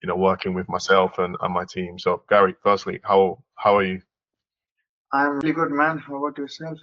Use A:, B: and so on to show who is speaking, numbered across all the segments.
A: working with myself and my team. So Gary, firstly, how are you?
B: I'm really good, man. How about yourself?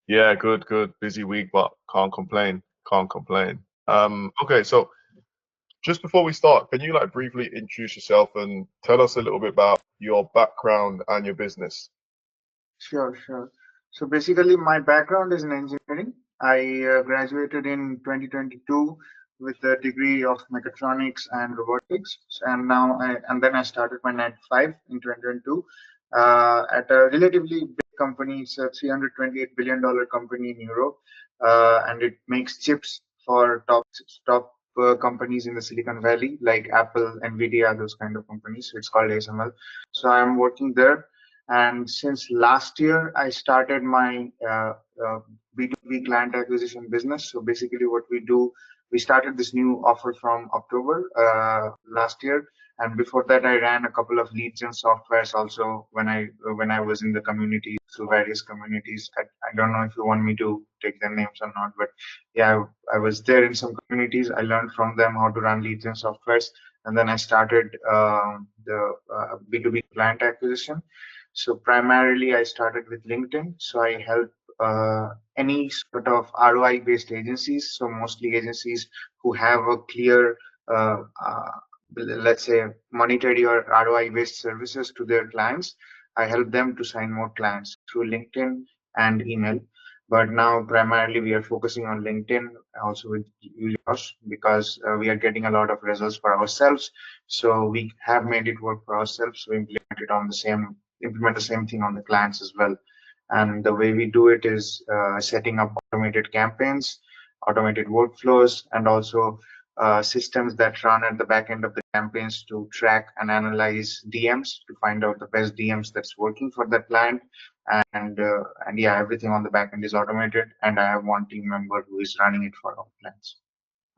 A: Yeah, good, good. Busy week, but can't complain. Can't complain. Okay, so just before we start, can you like briefly introduce yourself and tell us a little bit about your background and your business?
B: Sure, sure. So basically, my background is in engineering. I graduated in 2022 with a degree of mechatronics and robotics, and then I started my 9 to 5 in 2022 at a relatively big company. It's a $328 billion company in Europe, and it makes chips for top companies in the Silicon Valley like Apple, Nvidia, those kind of companies. So it's called ASML. So I'm working there. And since last year, I started my B2B client acquisition business. So basically, what we do, we started this new offer from October last year. And before that, I ran a couple of leads and softwares also when I was in the community, through various communities. I don't know if you want me to take their names or not, but yeah, I was there in some communities. I learned from them how to run leads and softwares, and then I started the B2B client acquisition. So primarily, I started with LinkedIn. So I help any sort of ROI-based agencies. So mostly agencies who have a clear, uh, uh, let's say, monetary or ROI-based services to their clients. I help them to sign more clients through LinkedIn and email. But now, primarily, we are focusing on LinkedIn, also with Julius, because we are getting a lot of results for ourselves. So we have made it work for ourselves. So implement the same thing on the clients as well. And the way we do it is setting up automated campaigns, automated workflows, and also systems that run at the back end of the campaigns to track and analyze DMs to find out the best DMs that's working for that client. And yeah, everything on the back end is automated, and I have one team member who is running it for our clients.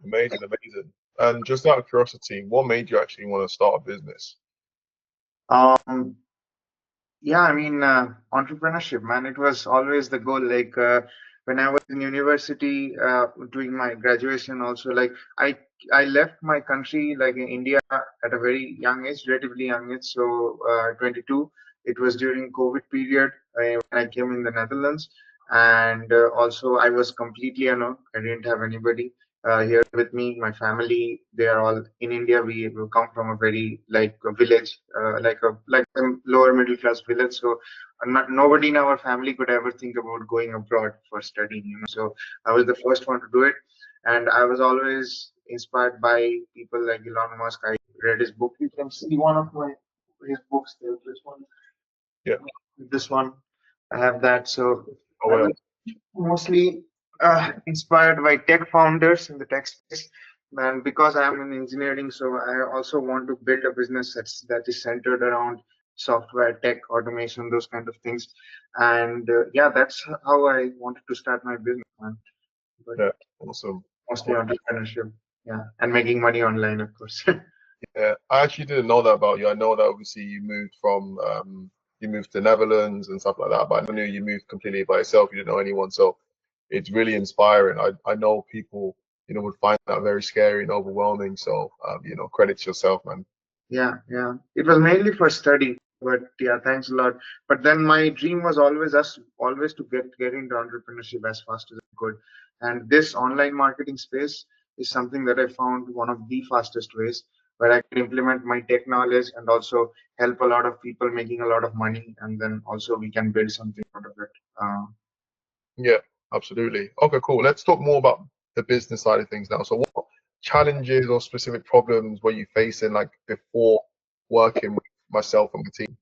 A: Amazing, amazing. And just out of curiosity, what made you actually want to start a business?
B: Um, Yeah, I mean, entrepreneurship, man, it was always the goal. Like when I was in university doing my graduation, also, like I left my country, like in India, at a very young age, relatively young age. So 22. It was during COVID period when I came in the Netherlands, and also I was completely alone. I didn't have anybody here with me. My family, they are all in India. We come from a very like a village, like a lower middle class village. So nobody in our family could ever think about going abroad for studying. So I was the first one to do it, and I was always inspired by people like Elon Musk. I read his book. You can see one of my his books there.
A: Yeah.
B: This one, I have that. So
A: Oh
B: I
A: well.
B: was mostly inspired by tech founders in the tech space. And because I'm in engineering, so I also want to build a business that is centered around software, tech, automation, those kind of things. And yeah, that's how I wanted to start my business, man. But
A: Yeah. Awesome.
B: mostly entrepreneurship, yeah, and making money online, of course.
A: Yeah, I actually didn't know that about you. I know that obviously you moved to Netherlands and stuff like that, but I knew you moved completely by yourself. You didn't know anyone, so it's really inspiring. I know people, would find that very scary and overwhelming. So credit to yourself, man.
B: Yeah, yeah. It was mainly for study, but yeah, thanks a lot. But then my dream was always to get into entrepreneurship as fast as I could. And this online marketing space is something that I found one of the fastest ways where I could implement my tech knowledge and also help a lot of people making a lot of money, and then also we can build something out of it.
A: Yeah, absolutely. Okay, cool. Let's talk more about the business side of things now. So what challenges or specific problems were you facing like before working with myself and my team?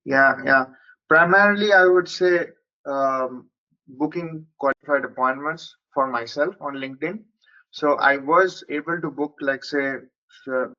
B: Yeah, yeah. Primarily, I would say booking qualified appointments for myself on LinkedIn. So I was able to book, like, say, so,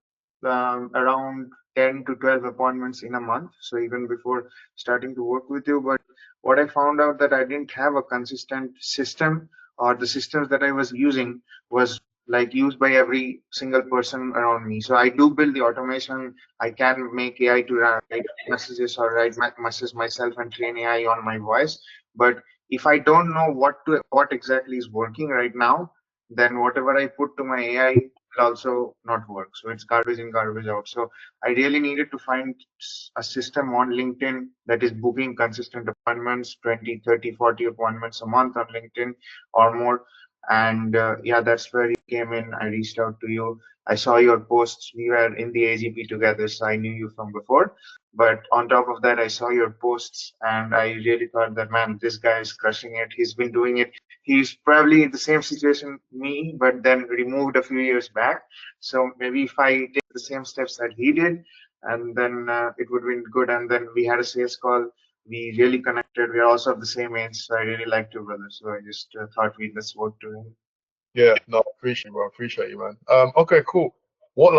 B: around 10 to 12 appointments in a month. So even before starting to work with you, but what I found out that I didn't have a consistent system, or the systems that I was using was like used by every single person around me. So I do build the automation. I can make AI to write messages or write messages myself and train AI on my voice. But if I don't know what exactly is working right now, then whatever I put to my AI will also not work. So it's garbage in, garbage out. So I really needed to find a system on LinkedIn that is booking consistent appointments, 20, 30, 40 appointments a month on LinkedIn or more. And yeah, that's where you came in. I reached out to you. I saw your posts. We were in the AGP together, so I knew you from before. But on top of that, I saw your posts and I really thought that, man, this guy is crushing it. He's been doing it. He's probably in the same situation me, but then removed a few years back. So maybe if I take the same steps that he did, and then it would be good. And then we had a sales call. We really connected. We are also of the same age, so I really liked you, brother. So I just thought we'd let's work together.
A: Yeah, no, appreciate you, bro. Appreciate you, man. Okay, cool. What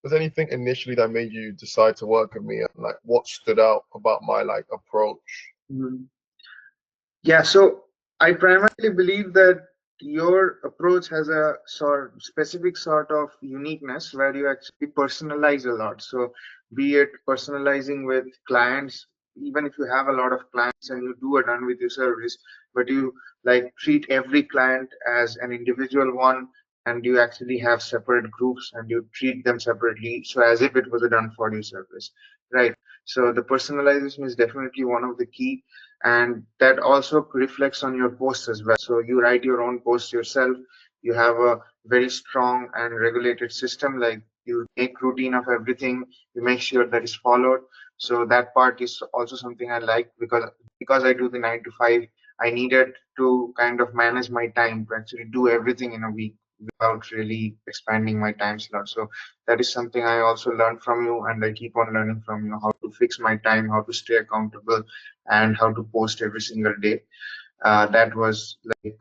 A: was anything initially that made you decide to work with me, and like what stood out about my like approach?
B: Mhm. Yeah, so I primarily believe that your approach has a specific sort of uniqueness where you actually personalize a lot. So be it personalizing with clients, even if you have a lot of clients and you do a done with your service, but you like treat every client as an individual one, and you actually have separate groups and you treat them separately, so as if it was a done for you service, right? So the personalization is definitely one of the key, and that also reflects on your posts as well. So you write your own posts yourself. You have a very strong and regulated system, like you make routine of everything, you make sure that is followed. So that part is also something I like, because I do the 9 to 5, I needed to kind of manage my time to actually do everything in a week without really expanding my time slot. So that is something I also learned from you, and I keep on learning from you, how to fix my time, how to stay accountable, and how to post every single day. That was like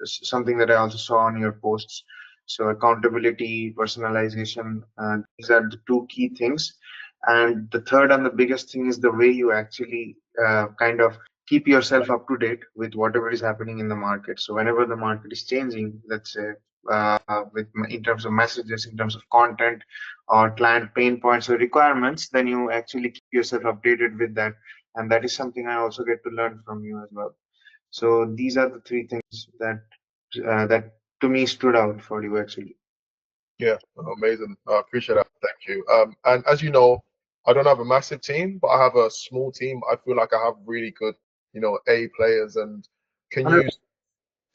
B: something that I also saw on your posts. So accountability, personalization, these are the two key things. And the third and the biggest thing is the way you actually kind of keep yourself up to date with whatever is happening in the market. So whenever the market is changing, let's say in terms of messages, in terms of content, or client pain points or requirements, then you actually keep yourself updated with that. And that is something I also get to learn from you as well. So these are the three things that to me stood out for you actually.
A: Yeah, amazing. I appreciate that. Thank you. And as you know, I don't have a massive team, but I have a small team. I feel like I have really good, A players. And can you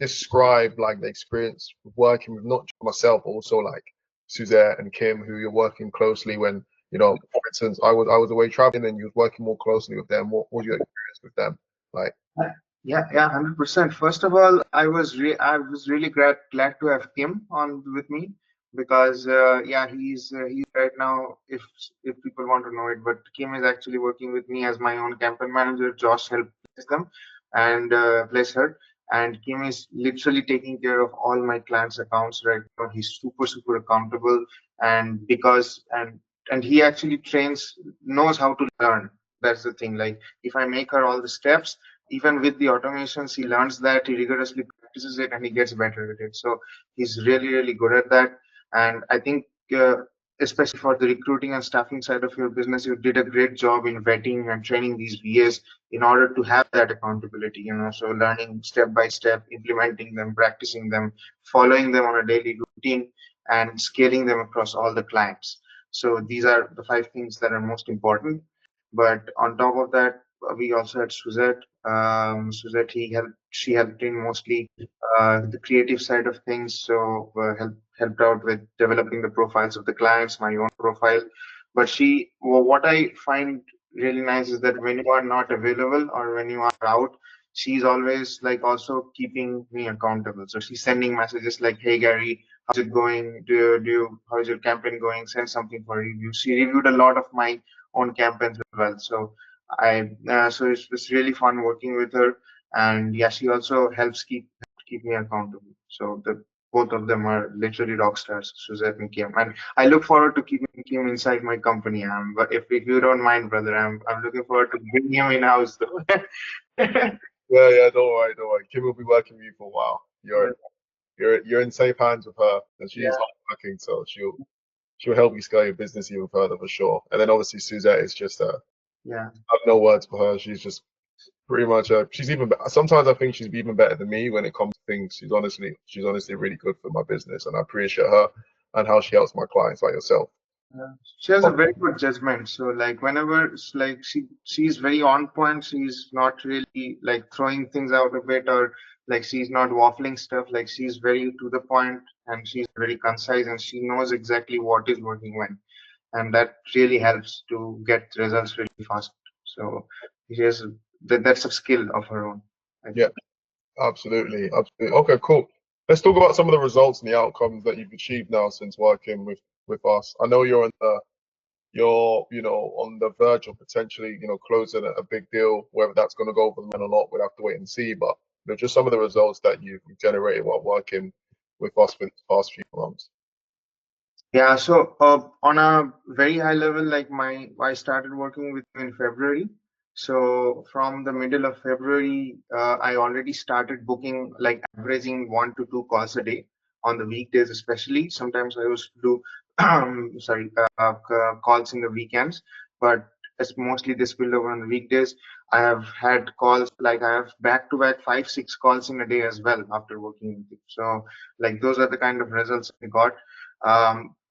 A: describe like the experience of working with not just myself, but also like Suzette and Kim, who you're working closely when, for instance, I was away traveling and you was working more closely with them. What was your experience with them like?
B: Yeah, yeah, 100%. First of all, I was really glad to have Kim on with me, because yeah, he's right now, if people want to know it, but Kim is actually working with me as my own campaign manager. Josh helped place them and place her, and Kim is literally taking care of all my clients' accounts right now. He's super accountable, and and he actually knows how to learn. That's the thing. Like, if I make her all the steps, even with the automations, he learns that, he rigorously practices it, and he gets better at it. So he's really good at that. And I think, especially for the recruiting and staffing side of your business, you did a great job in vetting and training these VAs in order to have that accountability. So learning step by step, implementing them, practicing them, following them on a daily routine, and scaling them across all the clients. So these are the 5 things that are most important. But on top of that, we also had Suzette. Suzette, she helped in mostly the creative side of things. So helped out with developing the profiles of the clients, my own profile. But what I find really nice is that when you are not available or when you are out, she's always like also keeping me accountable. So she's sending messages like, "Hey Gary, how's it going? How's your campaign going? Send something for review." She reviewed a lot of my own campaigns as well. So so it's really fun working with her, and yeah, she also helps keep me accountable. So the both of them are literally rock stars, Suzette and Kim, and I look forward to keeping Kim inside my company. But if you don't mind, brother, I'm looking forward to bringing him in house though.
A: Yeah, don't worry. Kim will be working with you for a while. You're in safe hands with her, and she's
B: Yeah,
A: hardworking, so she'll help you scale your business even further for sure. And then obviously Suzette is just
B: yeah.
A: I have no words for her. She's just pretty much she's even sometimes I think she's even better than me when it comes to things. She's honestly really good for my business, and I appreciate her. and how she helps my clients like yourself.
B: She has a very good judgment. So like whenever it's like she's very on point. She's not really like throwing things out a bit, or like she's not waffling stuff. Like she's very to the point and she's very concise and she knows exactly what is working when. And that really helps to get results really fast. So she has that's a skill of her own, I
A: Yeah,
B: think.
A: absolutely, absolutely. Okay, cool. Let's talk about some of the results and the outcomes that you've achieved now since working with us. I know you're on the verge of potentially closing a big deal. Whether that's going to go over the line or not, we'll have to wait and see. But just some of the results that you've generated while working with us for the past few months.
B: Yeah, so on a very high level, like I started working with him in February. So from the middle of February, I already started booking, like averaging 1 to 2 calls a day on the weekdays, especially. Sometimes I used to do, calls in the weekends, but it's mostly this spilled over on the weekdays. I have had calls, like I have back-to-back 5, 6 calls in a day as well after working with him. So like those are the kind of results I got.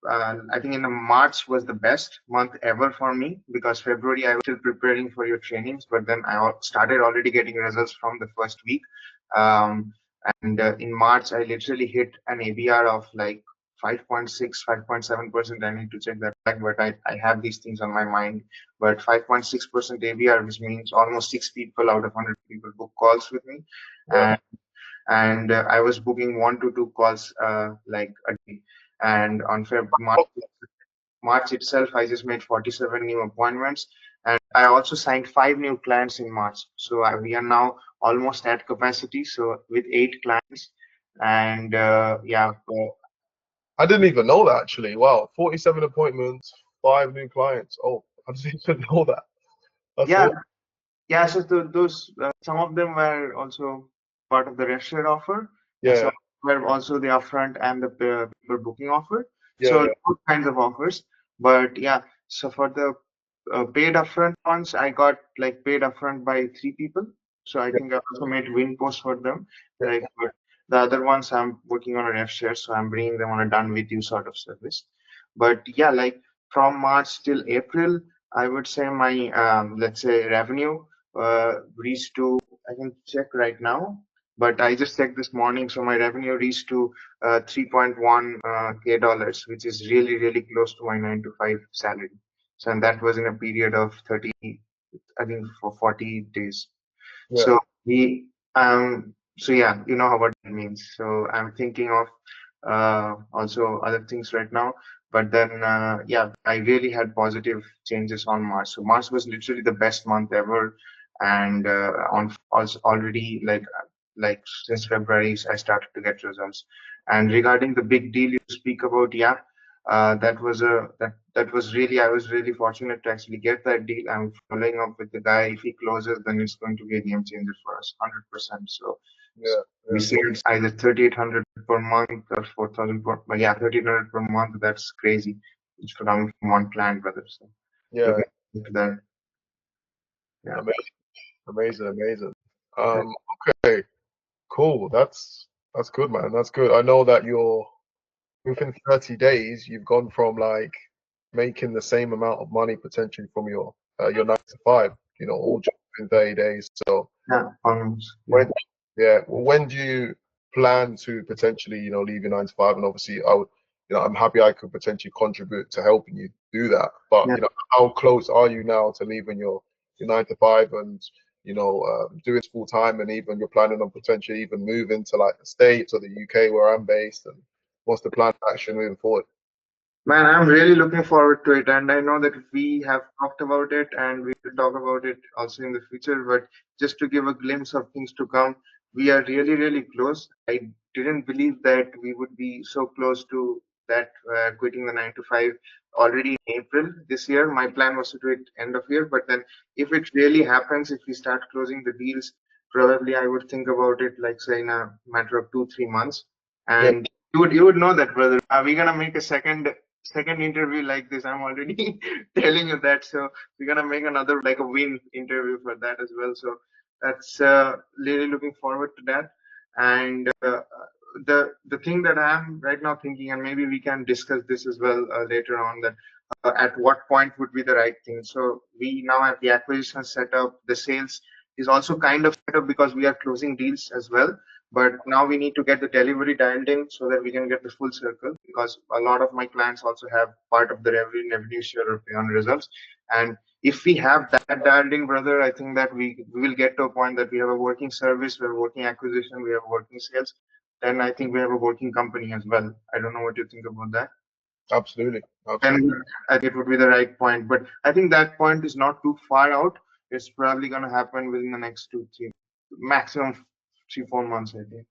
B: I think in the March was the best month ever for me, because February I was still preparing for your trainings, but then I started already getting results from the first week. Um, and in March, I literally hit an ABR of like 5.6, 5.7%. I need to check that back, but I have these things on my mind. But 5.6% ABR, which means almost 6 people out of 100 people book calls with me.
A: Yeah.
B: And I was booking 1 to 2 calls like a day. And on March itself, I just made 47 new appointments, and I also signed 5 new clients in March. So we are now almost at capacity. So with 8 clients, and yeah,
A: I didn't even know that actually. Wow, 47 appointments, 5 new clients. Oh, I didn't even know that. That's
B: yeah,
A: all.
B: yeah. So those some of them were also part of the rev share offer, and
A: Yeah,
B: some were also the upfront and the per booking offer.
A: yeah,
B: So
A: yeah,
B: two kinds of offers. But yeah, so for the paid upfront ones, I got like paid upfront by 3 people. So I
A: yeah,
B: think I also made win posts for them.
A: yeah.
B: Like, but the other ones I'm working on a rev share, so I'm bringing them on a done with you sort of service. But yeah, like from March till April, I would say my let's say revenue reached to, I can check right now, but I just checked this morning, so my revenue reached to 3.1 K dollars, which is really really close to my 9 to 5 salary. So and that was in a period of 30, I think for 40 days.
A: Yeah.
B: So so yeah, you know what that means. So I'm thinking of also other things right now. But then yeah, I really had positive changes on March. So March was literally the best month ever, and on also already like since February I started to get results. And regarding the big deal you speak about, yeah, that was really, I was really fortunate to actually get that deal. I'm following up with the guy. If he closes, then it's going to be a game changer for us, 100%. So
A: Yeah,
B: we
A: yeah,
B: say it's either 3,800 per month or 4,000 per, but yeah, 1,300 per month. That's crazy. It's coming from one client, brother. So
A: yeah.
B: looking into that, yeah.
A: Amazing, amazing, amazing. Um, okay, cool. That's good, man. That's good. I know that you're within 30 days, you've gone from like making the same amount of money potentially from your 9 to 5, all just in 30 days. So
B: Yeah, almost. Yeah.
A: when, yeah, when do you plan to potentially, leave your 9 to 5? And obviously, I'm happy I could potentially contribute to helping you do that. But
B: Yeah.
A: how close are you now to leaving your 9 to 5 and doing this full time, and even you're planning on potentially even moving to like the States or the UK where I'm based, and what's the plan of action moving forward?
B: Man, I'm really looking forward to it, and I know that we have talked about it, and we will talk about it also in the future. But just to give a glimpse of things to come, we are really, really close. I didn't believe that we would be so close to that quitting the 9 to 5 already in April this year. My plan was to do it end of year, but then if it really happens, if we start closing the deals, probably I would think about it like say in a matter of 2, 3 months.
A: Yeah,
B: And you would know that, brother. Are we gonna make a second interview like this? I'm already telling you that. So we're gonna make another like a win interview for that as well. So that's really looking forward to that. And the thing that I'm right now thinking, and maybe we can discuss this as well later on, that at what point would be the right thing. So we now have the acquisition set up, the sales is also kind of set up because we are closing deals as well. But now we need to get the delivery dialed in so that we can get the full circle, because a lot of my clients also have part of the revenue share or pay on results. And if we have that dialed in, brother, I think that we will get to a point that we have a working service, we have working acquisition, we have working sales. Then I think we have a working company as well. I don't know what you think about that.
A: Absolutely.
B: Then
A: Absolutely.
B: I think it would be the right point. But I think that point is not too far out. It's probably going to happen within the next 2, 3, maximum 3, 4 months, I think.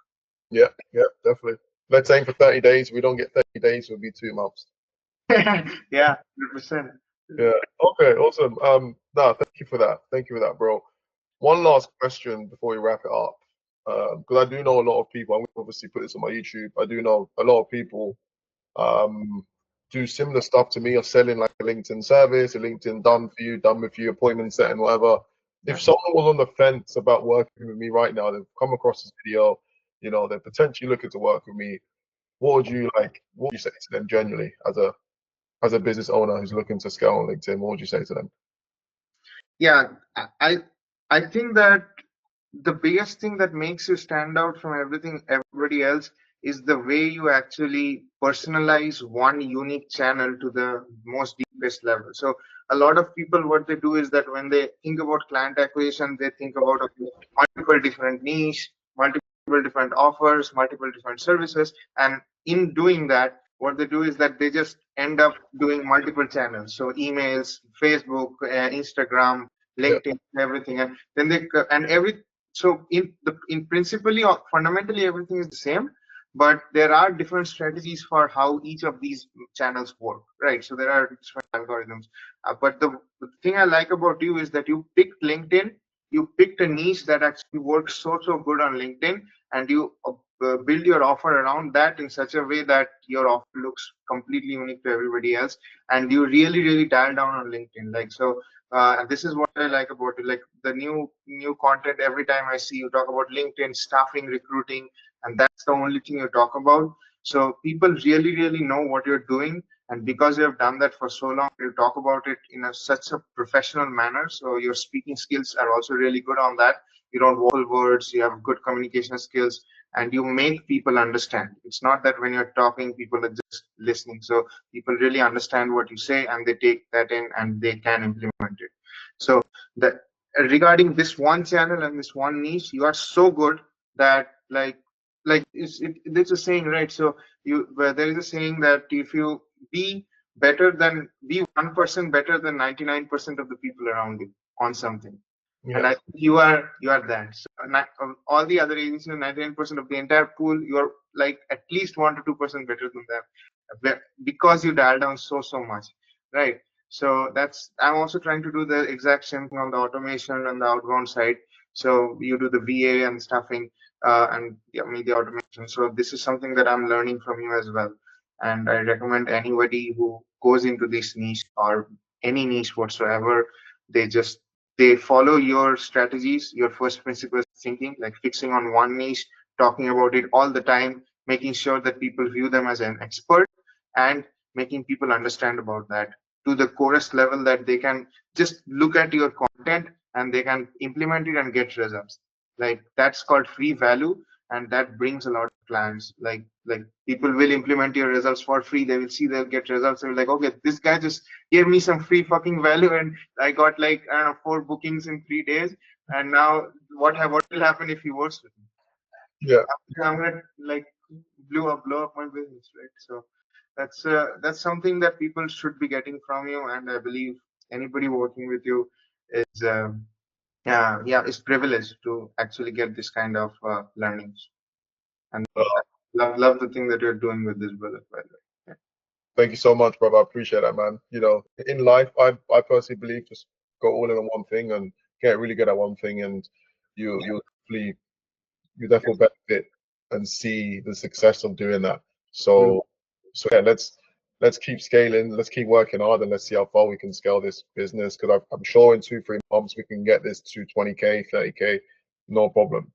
A: Yeah, yeah, definitely. Let's aim for 30 days. If we don't get 30 days, it'll be 2 months.
B: Yeah, 100%.
A: Yeah. Okay, awesome. No, thank you for that. Thank you for that, bro. One last question before we wrap it up. Because I do know a lot of people, I'm gonna obviously put this on my YouTube. I do know a lot of people do similar stuff to me of selling like a LinkedIn service, a LinkedIn done for you, done with you, appointment setting, whatever.
B: Yeah.
A: If someone was on the fence about working with me right now, they've come across this video, you know, they're potentially looking to work with me, what would you say to them generally as a business owner who's looking to scale on LinkedIn? What would you say to them?
B: Yeah, I think that the biggest thing that makes you stand out from everybody else is the way you actually personalize one unique channel to the most deepest level. So a lot of people, what they do is that when they think about client acquisition, they think about multiple different niche, multiple different offers, multiple different services, and in doing that, what they do is that they just end up doing multiple channels. So emails, Facebook, Instagram,
A: Yeah,
B: LinkedIn, everything, and then they and every so in principally or fundamentally everything is the same, but there are different strategies for how each of these channels work, right? So there are different algorithms. But the thing I like about you is that you picked LinkedIn, you picked a niche that actually works so good on LinkedIn, and you build your offer around that in such a way that your offer looks completely unique to everybody else, and you really dial down on LinkedIn. Like, so this is what I like about it. Like the new content, every time I see you talk about LinkedIn, staffing, recruiting, and that's the only thing you talk about. So people really know what you're doing, and because you have done that for so long, you talk about it in such a professional manner. So your speaking skills are also really good on that. You don't waffle words, you have good communication skills, and you make people understand. It's not that when you're talking, people are just listening. So people really understand what you say, and they take that in and they can implement it. So the regarding this one channel and this one niche, you are so good that it's a saying, right? So there is a saying that if you be be 1% better than 99% of the people around you on something. And I
A: yes,
B: think you are that. So all the other agencies, 99% of the entire pool, you are like at least 1 to 2% better than them, because you dial down so much, right? So that's, I'm also trying to do the exact same thing on the automation and the outbound side. So you do the VA and stuffing, and yeah, me the automation. So this is something that I'm learning from you as well, and I recommend anybody who goes into this niche or any niche whatsoever, they just they follow your strategies, your first principles thinking, like fixing on one niche, talking about it all the time, making sure that people view them as an expert, and making people understand about that to the chorus level, that they can just look at your content and they can implement it and get results. Like that's called free value, and that brings a lot of clients. Like people will implement your results for free. They will see they'll get results. They're like, okay, this guy just gave me some free fucking value, and I got like, I don't know, 4 bookings in 3 days. And now what will happen if he works with me?
A: yeah.
B: I'm gonna like blow up my business, right? So that's something that people should be getting from you, and I believe anybody working with you is is privileged to actually get this kind of learnings. And
A: Uh,
B: love the thing that you're doing with this, brother. By the way. Yeah.
A: Thank you so much, brother. I appreciate that, man. You know, in life, I personally believe just go all in on one thing and get really good at one thing, and you definitely you definitely benefit and see the success of doing that.
B: Mm.
A: So yeah, let's keep scaling, let's keep working hard, and let's see how far we can scale this business. Because I'm sure in 2, 3 months we can get this to 20K, 30K, no problem.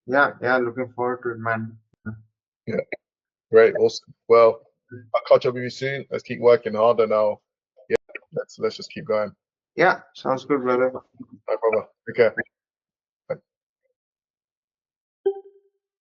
B: Yeah, looking forward to it, man.
A: Great, awesome. Well, I'll catch up with you soon. Let's keep working harder now. Yeah, let's just keep going.
B: Yeah, sounds good, brother.
A: No problem. Okay.